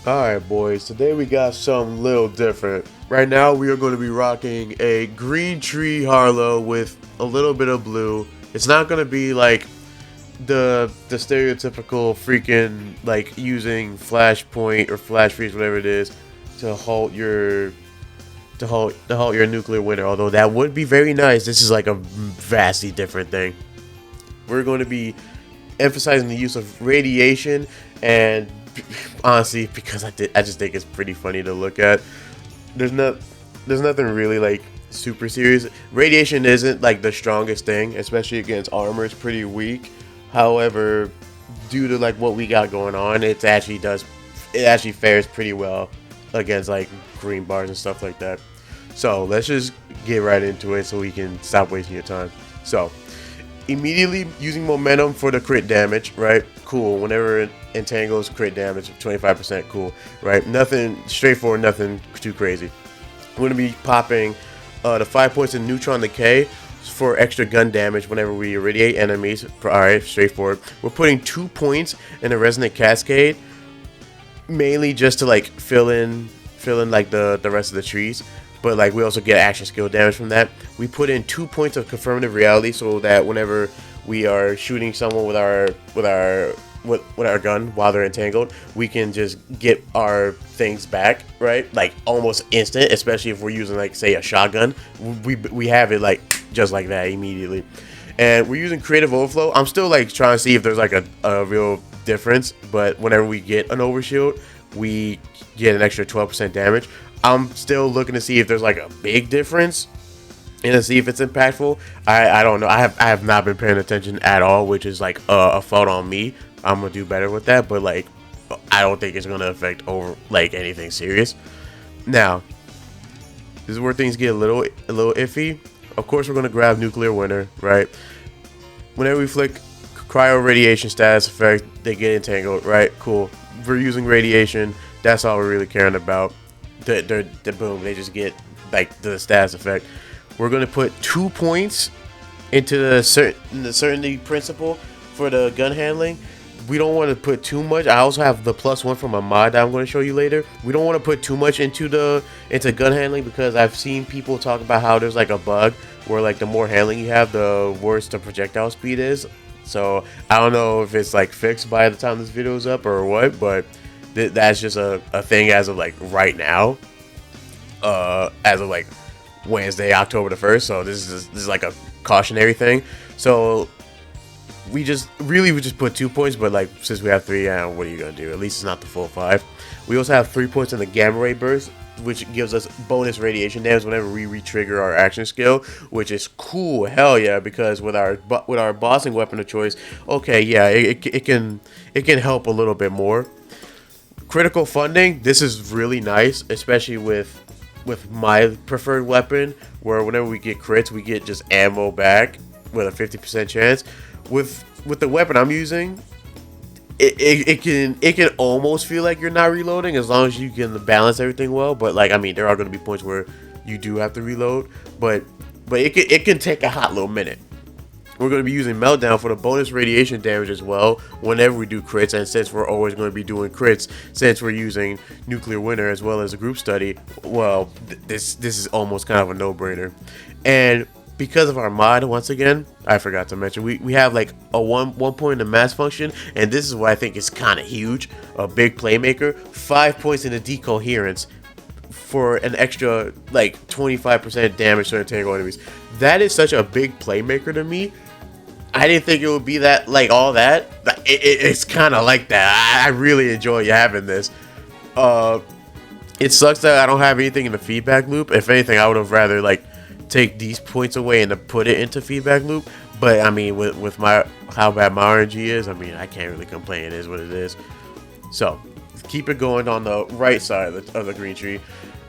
Alright boys, today we got something little different. Right now we are going to be rocking a green tree Harlowe with a little bit of blue. It's not going to be like the stereotypical freaking like using flashpoint or flash freeze, whatever it is, to halt your nuclear winter, although that would be very nice. This is like a vastly different thing. We're going to be emphasizing the use of radiation, and honestly, because I just think it's pretty funny to look at. There's not there's nothing really like super serious. Radiation isn't like the strongest thing, especially against armor. It's pretty weak. However, due to like what we got going on, it actually fares pretty well against like green bars and stuff like that. So let's just get right into it so we can stop wasting your time. So immediately using momentum for the crit damage, right? Cool. Whenever it entangles, crit damage 25%, cool, right? Nothing straightforward, nothing too crazy. We're gonna be popping the 5 points in neutron decay for extra gun damage whenever we irradiate enemies. Alright, straightforward. We're putting 2 points in the resonant cascade, mainly just to like fill in like the rest of the trees. But like we also get action skill damage from that. We put in 2 points of confirmative reality so that whenever we are shooting someone with our gun while they're entangled, we can just get our things back, right? Like almost instant, especially if we're using like say a shotgun. We have it like just like that immediately. And we're using creative overflow. I'm still like trying to see if there's like a real difference, but whenever we get an overshield, we get an extra 12% damage. I'm still looking to see if there's like a big difference and to see if it's impactful. I don't know. I have not been paying attention at all, which is like a fault on me. I'm gonna do better with that, but like I don't think it's gonna affect over like anything serious. Now, this is where things get a little iffy. Of course, we're gonna grab nuclear winter, right? Whenever we flick cryo radiation status effect, they get entangled, right? Cool. We're using radiation. That's all we're really caring about. The boom, they just get like the status effect. We're gonna put 2 points into the certainty principle for the gun handling. We don't want to put too much. I also have the +1 from a mod that I'm going to show you later. We don't want to put too much into gun handling because I've seen people talk about how there's like a bug where like the more handling you have, the worse the projectile speed is. So I don't know if it's like fixed by the time this video is up or what, but that's just a thing as of like right now, as of like Wednesday, October the 1st. So this is like a cautionary thing. So we just put 2 points, but like since we have 3, what are you gonna do? At least it's not the full 5. We also have 3 points in the gamma ray burst, which gives us bonus radiation damage whenever we re-trigger our action skill, which is cool, hell yeah, because with our bossing weapon of choice, okay, yeah, it can help a little bit more. Critical funding, this is really nice, especially with my preferred weapon, where whenever we get crits, we get just ammo back with a 50% chance. With the weapon I'm using, it can almost feel like you're not reloading as long as you can balance everything well. But like, I mean, there are going to be points where you do have to reload, but it can take a hot little minute. We're going to be using Meltdown for the bonus radiation damage as well whenever we do crits, and since we're always going to be doing crits, since we're using Nuclear Winter as well as a group study, well, this is almost kind of a no-brainer. And because of our mod, once again, I forgot to mention, we have like a one point in the mass function, and this is what I think is kind of huge, a big playmaker. 5 points in the decoherence for an extra like 25% damage to entangle enemies. That is such a big playmaker to me. I didn't think it would be that like all that. It's kind of like that. I really enjoy having this. It sucks that I don't have anything in the feedback loop. If anything, I would have rather like take these points away and to put it into feedback loop. But I mean, with my how bad my RNG is, I mean, I can't really complain. It is what it is. So keep it going on the right side of the green tree.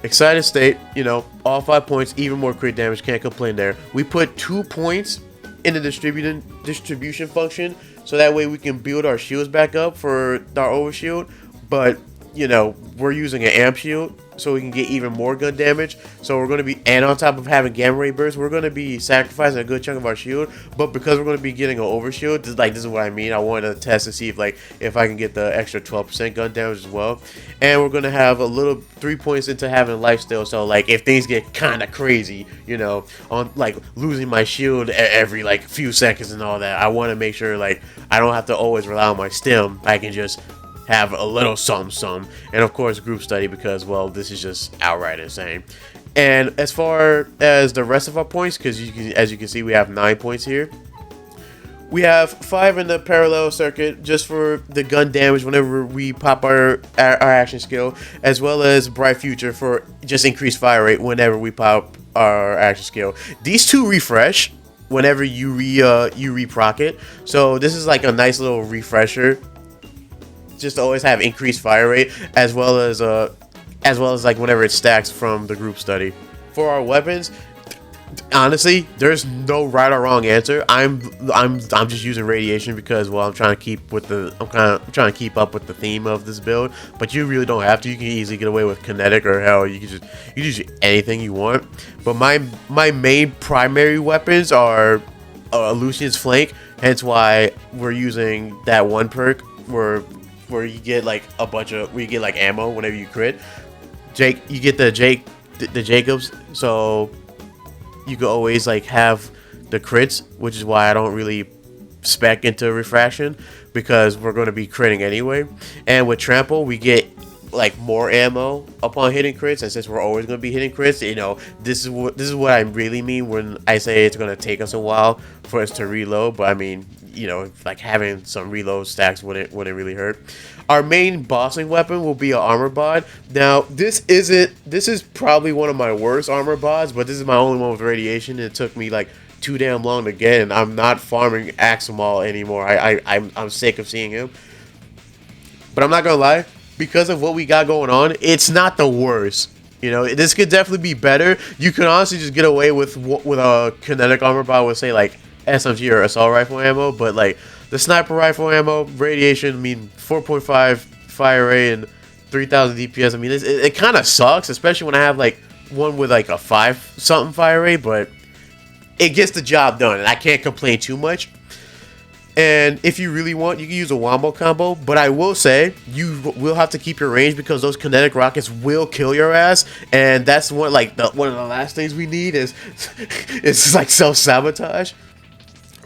Excited state, you know, all 5 points, even more crit damage. Can't complain there. We put 2 points in the distribution function, so that way we can build our shields back up for our overshield. But you know, we're using an amp shield so we can get even more gun damage. So we're going to be, and on top of having gamma ray burst, we're going to be sacrificing a good chunk of our shield. But because we're going to be getting an overshield, this is what I mean. I wanted to test to see if I can get the extra 12% gun damage as well. And we're going to have a little 3 points into having lifesteal. So like if things get kind of crazy, you know, on like losing my shield every like few seconds and all that, I want to make sure like I don't have to always rely on my stim. I can just have a little some, and of course group study, because well, this is just outright insane. And as far as the rest of our points, because as you can see, we have 9 points here. We have 5 in the parallel circuit just for the gun damage whenever we pop our action skill, as well as bright future for just increased fire rate whenever we pop our action skill. These two refresh whenever you reproc it, so this is like a nice little refresher, just to always have increased fire rate, as well as like whenever it stacks from the group study. For our weapons, honestly, there's no right or wrong answer. I'm just using radiation because well, I'm trying to keep up with the theme of this build. But you really don't have to. You can easily get away with kinetic, or hell, you can use anything you want. But my main primary weapons are Lucian's flank. Hence why we're using that one perk where you get like ammo whenever you crit. You get the Jacobs, so you can always like have the crits, which is why I don't really spec into refraction, because we're going to be critting anyway. And with trample, we get like more ammo upon hitting crits, and since we're always going to be hitting crits, you know, this is what I really mean when I say it's going to take us a while for us to reload. But I mean, you know, like having some reload stacks wouldn't really hurt. Our main bossing weapon will be an armor bod. Now, this is probably one of my worst armor bods, but this is my only one with radiation, and it took me like too damn long to get, and I'm not farming Aximal anymore. I'm sick of seeing him. But I'm not gonna lie, because of what we got going on, it's not the worst. You know, this could definitely be better. You can honestly just get away with a kinetic armor bod with say like SMG or assault rifle ammo, but like the sniper rifle ammo, radiation, I mean 4.5 fire rate and 3000 DPS. I mean, it kind of sucks, especially when I have like one with like a 5 something fire rate, but it gets the job done, and I can't complain too much. And if you really want, you can use a wombo combo, but I will say you will have to keep your range, because those kinetic rockets will kill your ass, and that's one of the last things we need is like self-sabotage.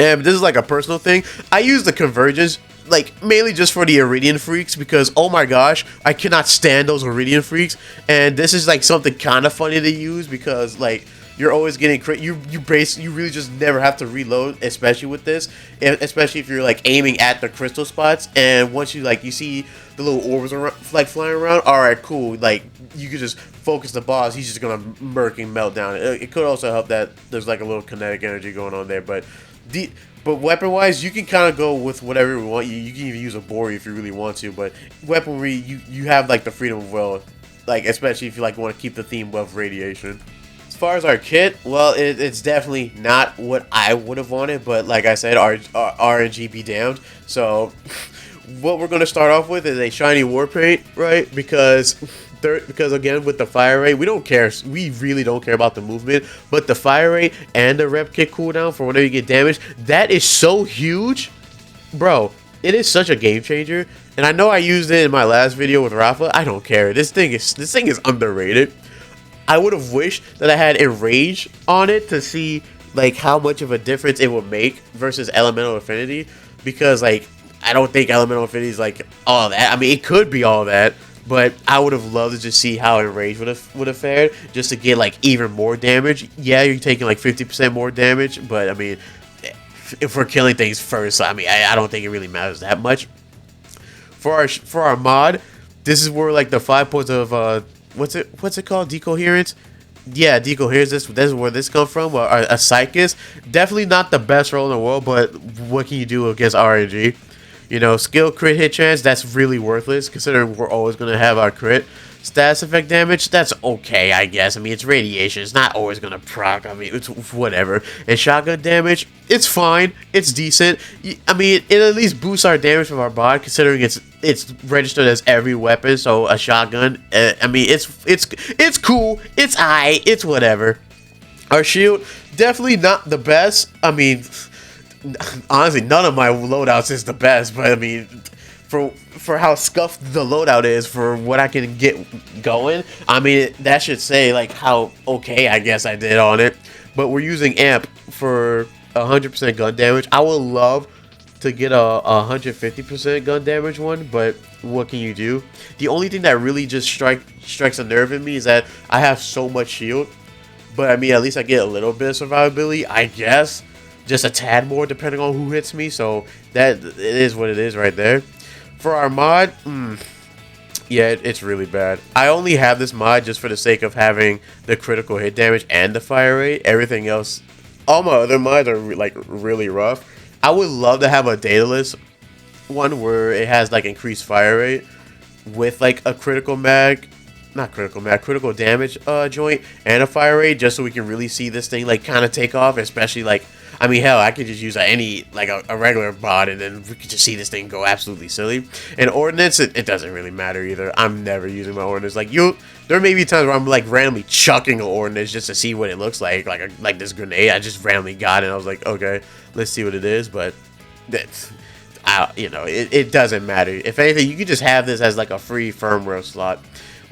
And this is like a personal thing. I use the convergence like mainly just for the Iridian freaks, because oh my gosh, I cannot stand those Iridian freaks. And this is like something kind of funny to use, because like you're always getting crit. You really just never have to reload, especially with this, especially if you're like aiming at the crystal spots. And once you see the little orbs like flying around, all right, cool. Like you could just focus the boss. He's just gonna murk and melt down. It could also help that there's like a little kinetic energy going on there, but weapon-wise, you can kind of go with whatever you want. You can even use a Bori if you really want to, but weaponry, you have like the freedom of will, like especially if you like want to keep the theme of radiation. As far as our kit, well, it's definitely not what I would have wanted, but like I said, our RNG be damned. So what we're going to start off with is a shiny war paint, right? Because again, with the fire rate, we don't care. We really don't care about the movement, but the fire rate and the rep kit cooldown for whenever you get damaged, that is so huge, bro. It is such a game changer. And I know I used it in my last video with Rafa. I don't care. This thing is underrated. I would have wished that I had Enrage on it to see like how much of a difference it would make versus Elemental Affinity, because like I don't think Elemental Affinity is like all that. I mean, it could be all that, but I would have loved to just see how Enrage would have fared, just to get like even more damage. Yeah, you're taking like 50% more damage, but I mean, if we're killing things first, I mean, I don't think it really matters that much. For our mod, this is where like the 5 points of what's it called? Decoherence? Yeah, decoherence. This is where this comes from. A Psychist. Definitely not the best role in the world, but what can you do against RNG? You know, skill crit hit chance, that's really worthless, considering we're always going to have our crit. status effect damage, that's okay, I guess. I mean, it's radiation. It's not always gonna proc. I mean, it's whatever. And shotgun damage, it's fine. It's decent. I mean, it at least boosts our damage from our bod, considering it's registered as every weapon. So a shotgun, I mean, it's cool. It's aight. It's whatever. Our shield, definitely not the best. I mean, honestly, none of my loadouts is the best, but I mean, for how scuffed the loadout is, for what I can get going, I mean, that should say like how okay I guess I did on it. But we're using amp for 100% gun damage. I would love to get a 150% gun damage one, but what can you do? The only thing that really just strikes a nerve in me is that I have so much shield. But I mean, at least I get a little bit of survivability, I guess. Just a tad more depending on who hits me. So that it is what it is right there. For our mod, yeah, it's really bad. I only have this mod just for the sake of having the critical hit damage and the fire rate. Everything else, all my other mods are like really rough. I would love to have a dataless one where it has like increased fire rate with like a critical damage joint and a fire rate, just so we can really see this thing like kind of take off. Especially like, I mean, hell, I could just use any like a regular bot and then we could just see this thing go absolutely silly. And ordnance, it doesn't really matter either. I'm never using my ordnance. Like there may be times where I'm like randomly chucking an ordnance just to see what it looks like this grenade I just randomly got, and I was like, okay, let's see what it is. But that's, you know, it doesn't matter. If anything, you could just have this as like a free firmware slot.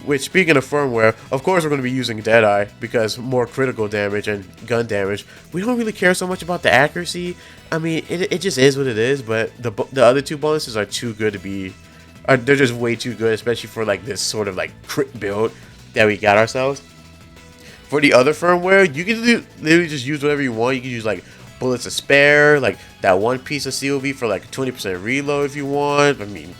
Which, speaking of firmware, of course we're going to be using Deadeye because more critical damage and gun damage. We don't really care so much about the accuracy. I mean, it just is what it is. But the other two bonuses are too good to be. They're just way too good, especially for like this sort of like crit build that we got ourselves. For the other firmware, you can literally just use whatever you want. You can use like bullets to spare, like that one piece of COV for like 20% reload if you want. I mean,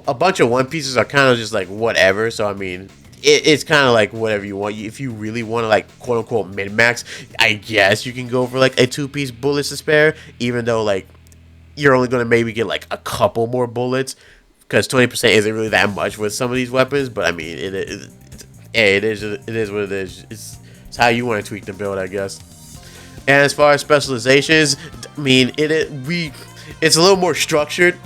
a bunch of one pieces are kind of just like whatever. So I mean, it's kind of like whatever you want. If you really want to like quote unquote min max, I guess you can go for like a 2-piece bullets to spare, even though like you're only going to maybe get like a couple more bullets because 20% isn't really that much with some of these weapons. But I mean, it is what it is. It's how you want to tweak the build, I guess. And as far as specializations, I mean, it's a little more structured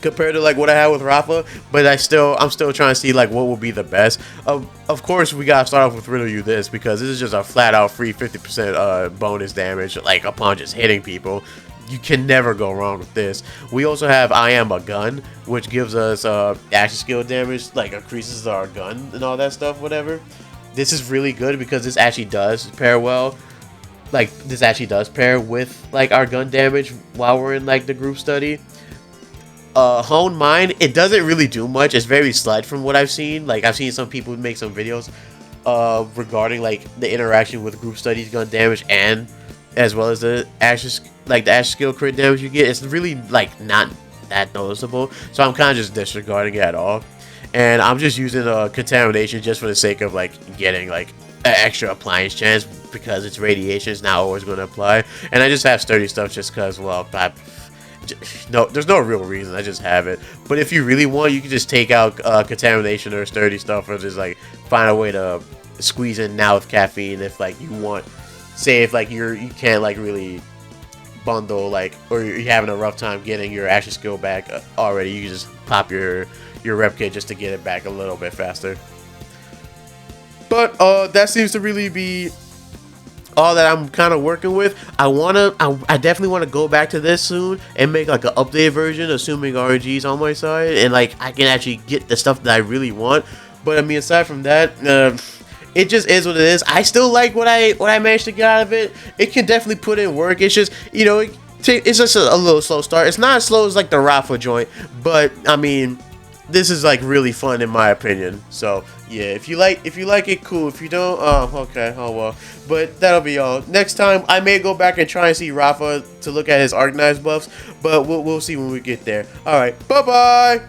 compared to like what I had with Rafa, but I'm still trying to see like what will be the best. Of course, we gotta start off with Riddle You This, because this is just a flat out free 50% bonus damage like upon just hitting people. You can never go wrong with this. We also have I Am a Gun, which gives us action skill damage, like increases our gun and all that stuff, whatever. This is really good because this actually does pair well. Like this actually does pair with like our gun damage while we're in like the group study. Hone Mind, it doesn't really do much. It's very slight from what I've seen. Like I've seen some people make some videos regarding like the interaction with group studies gun damage and as well as the action skill crit damage you get. It's really like not that noticeable, so I'm kind of just disregarding it at all. And I'm just using contamination just for the sake of like getting like an extra appliance chance, because it's radiation. It's not always going to apply. And I just have sturdy stuff just because, well, no, there's no real reason. I just have it. But if you really want, you can just take out contamination or sturdy stuff, or just like find a way to squeeze in now with caffeine if like you want. Say if like you can't like really bundle, like, or you're having a rough time getting your action skill back already, you can just pop your rep kit just to get it back a little bit faster. But that seems to really be all that I'm kind of working with. I definitely want to go back to this soon and make like an updated version, assuming RNG's on my side, and like I can actually get the stuff that I really want. But I mean, aside from that, it just is what it is. I still like what I managed to get out of it. It can definitely put in work. It's just, you know, it's just a little slow start. It's not as slow as like the Rafa joint, but I mean, this is like really fun in my opinion. So yeah, if you like it, cool. If you don't, okay, oh well. But that'll be all. Next time I may go back and try and see Rafa to look at his Arcanized buffs, but we'll see when we get there. All right, bye bye.